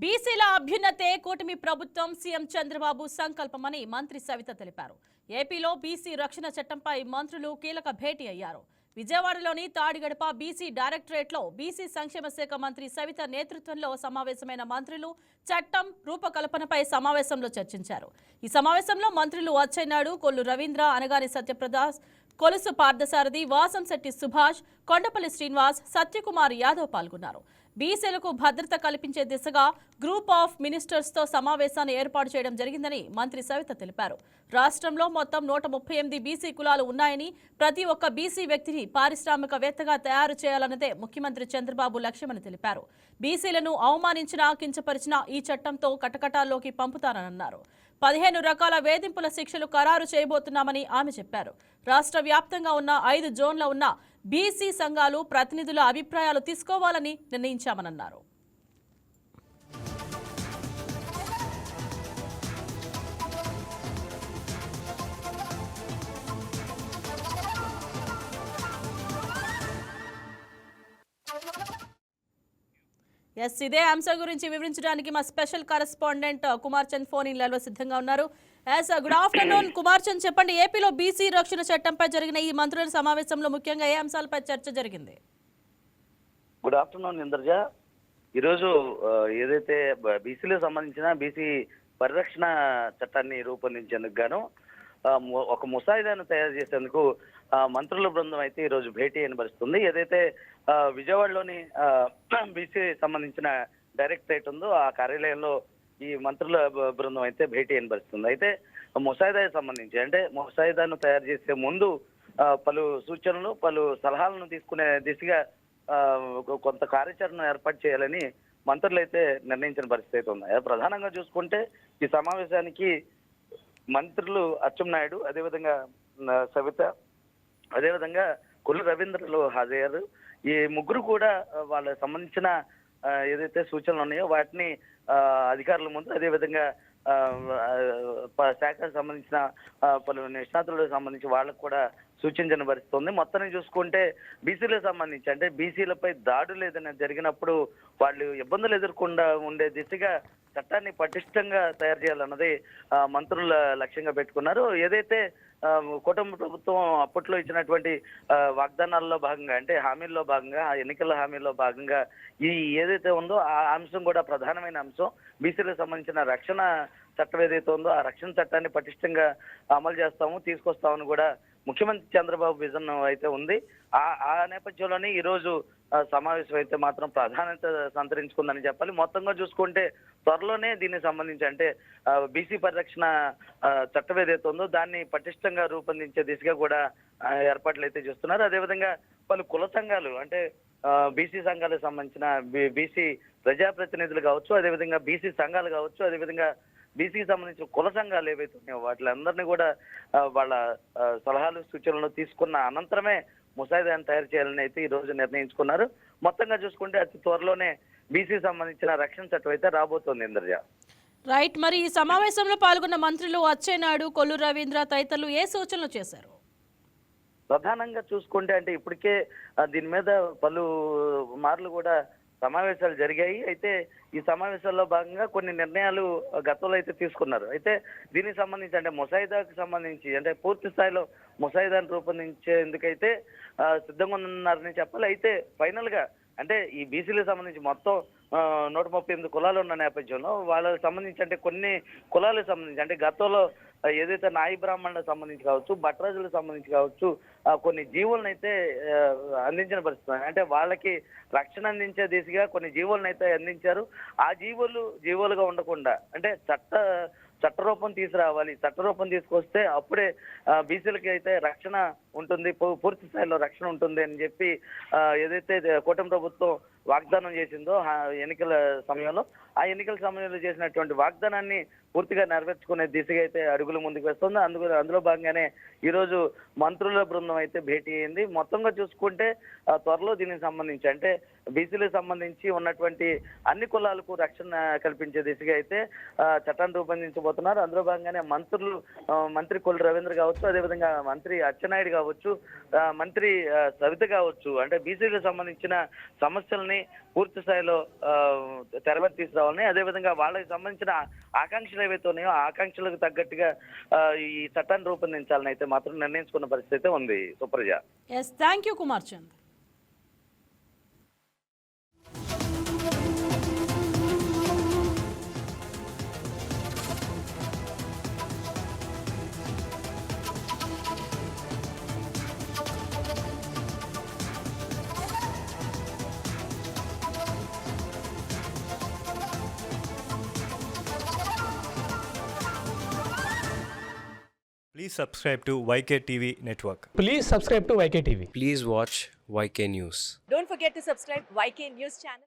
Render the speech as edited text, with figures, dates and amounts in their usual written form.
బీసీల అభ్యున్నతే కూటమి ప్రభుత్వం సీఎం చంద్రబాబు సంకల్పమని మంత్రి సవిత తెలిపారు. ఏపీలో బీసీ రక్షణ చట్టంపై మంత్రులు కీలక భేటీ అయ్యారు. విజయవాడలోని తాడిగడప బీసీ డైరెక్టరేట్లో బీసీ సంక్షేమ శాఖ మంత్రి సవిత నేతృత్వంలో సమావేశమైన మంత్రులు చట్టం రూపకల్పనపై సమావేశంలో చర్చించారు. ఈ సమావేశంలో మంత్రులు అచ్చెన్నాయుడు, కొల్లు రవీంద్ర, అనగాని సత్యప్రదాస్, కొలుసు పార్థసారథి, వాసంశెట్టి సుభాష్, కొండపల్లి శ్రీనివాస్, సత్యకుమార్ యాదవ్ పాల్గొన్నారు. బీసీలకు భద్రత కల్పించే దిశగా గ్రూప్ ఆఫ్ మినిస్టర్స్తో సమావేశాన్ని ఏర్పాటు చేయడం జరిగిందని మంత్రి సవిత తెలిపారు. రాష్ట్రంలో మొత్తం 138 బీసీ కులాలు ఉన్నాయని, ప్రతి ఒక్క బీసీ వ్యక్తిని పారిశ్రామికవేత్తగా తయారు చేయాలన్నదే ముఖ్యమంత్రి చంద్రబాబు లక్ష్యమని తెలిపారు. బీసీలను అవమానించినా, కించపరిచినా ఈ చట్టంతో కటకటాల్లోకి పంపుతారన్నారు. 15 రకాల వేధింపుల శిక్షలు ఖరారు చేయబోతున్నామని ఆమె చెప్పారు. రాష్ట్ర వ్యాప్తంగా ఉన్న 5 జోన్ల ఉన్న బీసీ సంఘాలు ప్రతినిధుల అభిప్రాయాలు తీసుకోవాలని నిర్ణయించామన్నారు. ఇదే అంశం గురించి వివరించడానికి మా special correspondent Kumar Chand phone in లైవ్లో సిద్ధంగా ఉన్నారు. గుడ్ ఆఫ్టర్నూన్ కుమార్ చంద్, చెప్పండి, ఏపీలో బీసీ రక్షణ చట్టంపై జరిగిన ఈ మంత్రుల సమావేశంలో ముఖ్యంగా ఏ అంశాలపై చర్చ జరిగింది? Good afternoon Indraja. ఈరోజు ఏదైతే బీసీలకు సంబంధించిన బీసీ పరిరక్షణ చట్టాన్ని రూపొందించేందుకు గాను ఒక ముసాయిదాను తయారు చేసేందుకు మంత్రుల బృందం అయితే ఈరోజు భేటీ అనిపరుస్తుంది. ఏదైతే విజయవాడలోని బీసీ సంబంధించిన డైరెక్టరేట్ ఉందో ఆ కార్యాలయంలో ఈ మంత్రుల బృందం అయితే భేటీ అనిపరుస్తుంది. అయితే ముసాయిదాకు సంబంధించి అంటే ముసాయిదాను తయారు చేసే ముందు పలు సూచనలు, పలు సలహాలను తీసుకునే దిశగా కొంత కార్యాచరణ ఏర్పాటు చేయాలని మంత్రులు అయితే నిర్ణయించిన పరిస్థితి ఉంది. ప్రధానంగా చూసుకుంటే ఈ సమావేశానికి మంత్రులు అచ్చెన్నాయుడు, అదేవిధంగా సవిత, అదేవిధంగా కొల్లు రవీంద్రలు హాజరయ్యారు. ఈ ముగ్గురు కూడా వాళ్ళకి సంబంధించిన ఏదైతే సూచనలు ఉన్నాయో వాటిని అధికారుల ముందు, అదేవిధంగా శాఖకు సంబంధించిన పలు నిష్ణాతులకు సంబంధించి వాళ్ళకు కూడా సూచించిన పరిస్థితి ఉంది. మొత్తాన్ని చూసుకుంటే బీసీలకు సంబంధించి అంటే బీసీలపై దాడులు ఏదైనా జరిగినప్పుడు వాళ్ళు ఇబ్బందులు ఎదుర్కొండా ఉండే దిశగా చట్టాన్ని పటిష్టంగా తయారు చేయాలన్నది మంత్రుల లక్ష్యంగా పెట్టుకున్నారు. ఏదైతే కూటమి ప్రభుత్వం అప్పట్లో ఇచ్చినటువంటి వాగ్దానాల్లో భాగంగా అంటే హామీల్లో భాగంగా, ఎన్నికల హామీల్లో భాగంగా ఈ ఏదైతే ఉందో ఆ అంశం కూడా ప్రధానమైన అంశం. బీసీలకు సంబంధించిన రక్షణ చట్టం ఏదైతే ఉందో ఆ రక్షణ చట్టాన్ని పటిష్టంగా అమలు చేస్తాము, తీసుకొస్తామని కూడా ముఖ్యమంత్రి చంద్రబాబు విజన్ అయితే ఉంది. ఆ నేపథ్యంలోనే ఈరోజు సమావేశం అయితే మాత్రం ప్రాధాన్యత సంతరించుకుందని చెప్పాలి. మొత్తంగా చూసుకుంటే త్వరలోనే దీనికి సంబంధించి అంటే బీసీ పరిరక్షణ చట్టం ఏదైతే ఉందో దాన్ని పటిష్టంగా రూపొందించే దిశగా కూడా ఏర్పాట్లు అయితే చేస్తున్నారు. అదేవిధంగా పలు కుల సంఘాలు అంటే బీసీ సంఘాలకు సంబంధించిన బీసీ ప్రజాప్రతినిధులు కావచ్చు, అదేవిధంగా బీసీ సంఘాలు కావచ్చు, అదేవిధంగా బీసీకి సంబంధించిన కుల సంఘాలు ఏవైతే ఉన్నాయో వాటిలందరినీ కూడా వాళ్ళ సలహాలు, సూచనలు తీసుకున్న అనంతరమే ముసాయిదాను తయారు చేయాలని అయితే ఈ రోజు నిర్ణయించుకున్నారు. మొత్తంగా చూసుకుంటే అతి త్వరలోనే బీసీ సంబంధించిన రక్షణ చట్టం అయితే రాబోతోంది ఇంద్రజ. రైట్, మరి ఈ సమావేశంలో పాల్గొన్న మంత్రులు అచ్చెన్నాయుడు, కొల్లు రవీంద్ర తదితరులు ఏ సూచనలు చేశారు? ప్రధానంగా చూసుకుంటే అంటే ఇప్పటికే దీని మీద పలు మార్లు కూడా సమావేశాలు జరిగాయి. అయితే ఈ సమావేశాల్లో భాగంగా కొన్ని నిర్ణయాలు గతంలో అయితే తీసుకున్నారు. అయితే దీనికి సంబంధించి అంటే ముసాయిదాకు సంబంధించి అంటే పూర్తి స్థాయిలో ముసాయిదాను రూపొందించేందుకైతే సిద్ధంగా ఉన్నారని చెప్పాలి. అయితే ఫైనల్ గా అంటే ఈ బీసీలకు సంబంధించి మొత్తం 138 కులాలు ఉన్న నేపథ్యంలో వాళ్ళకి సంబంధించి అంటే కొన్ని కులాలకు సంబంధించి అంటే గతంలో ఏదైతే నాయి బ్రాహ్మణులకు సంబంధించి కావచ్చు, భట్రాజులకు సంబంధించి కావచ్చు కొన్ని జీవులను అయితే అందించిన పరిస్థితి. అంటే వాళ్ళకి రక్షణ అందించే దిశగా కొన్ని జీవులను అయితే అందించారు. ఆ జీవులుగా ఉండకుండా అంటే చట్ట చట్టరూపం తీసుకురావాలి. చట్టరూపం తీసుకొస్తే అప్పుడే బీసీలకి అయితే రక్షణ ఉంటుంది, పూర్తి స్థాయిలో రక్షణ ఉంటుంది అని చెప్పి ఏదైతే కూటమి ప్రభుత్వం వాగ్దానం చేసిందో ఎన్నికల సమయంలో, ఆ ఎన్నికల సమయంలో చేసినటువంటి వాగ్దానాన్ని పూర్తిగా నెరవేర్చుకునే దిశగా అయితే అడుగులు ముందుకు వేస్తుంది. అందులో భాగంగానే ఈరోజు మంత్రుల బృందం అయితే భేటీ అయింది. మొత్తంగా చూసుకుంటే త్వరలో దీనికి సంబంధించి అంటే బీసీలకు సంబంధించి ఉన్నటువంటి అన్ని కులాలకు రక్షణ కల్పించే దిశగా అయితే చట్టాన్ని రూపొందించబోతున్నారు. అందులో భాగంగానే మంత్రి కొల్లు రవీంద్ర కావచ్చు, అదేవిధంగా మంత్రి అచ్చెన్నాయుడు కావచ్చు, మంత్రి సవిత కావచ్చు, అంటే బీసీలకు సంబంధించిన సమస్యల్ని పూర్తి స్థాయిలో తెర మీద తీసుకురావాలని, అదేవిధంగా వాళ్ళకి సంబంధించిన ఆకాంక్షలు ఏవైతే ఉన్నాయో ఆ ఆకాంక్షలకు తగ్గట్టుగా ఈ చట్టాన్ని రూపొందించాలని అయితే మాత్రం నిర్ణయించుకున్న పరిస్థితి ఉంది. Supraja. Yes, thank you Kumar Chand. Please subscribe to YK TV Network. Please subscribe to YK TV. Please watch YK News. Don't forget to subscribe YK News channel.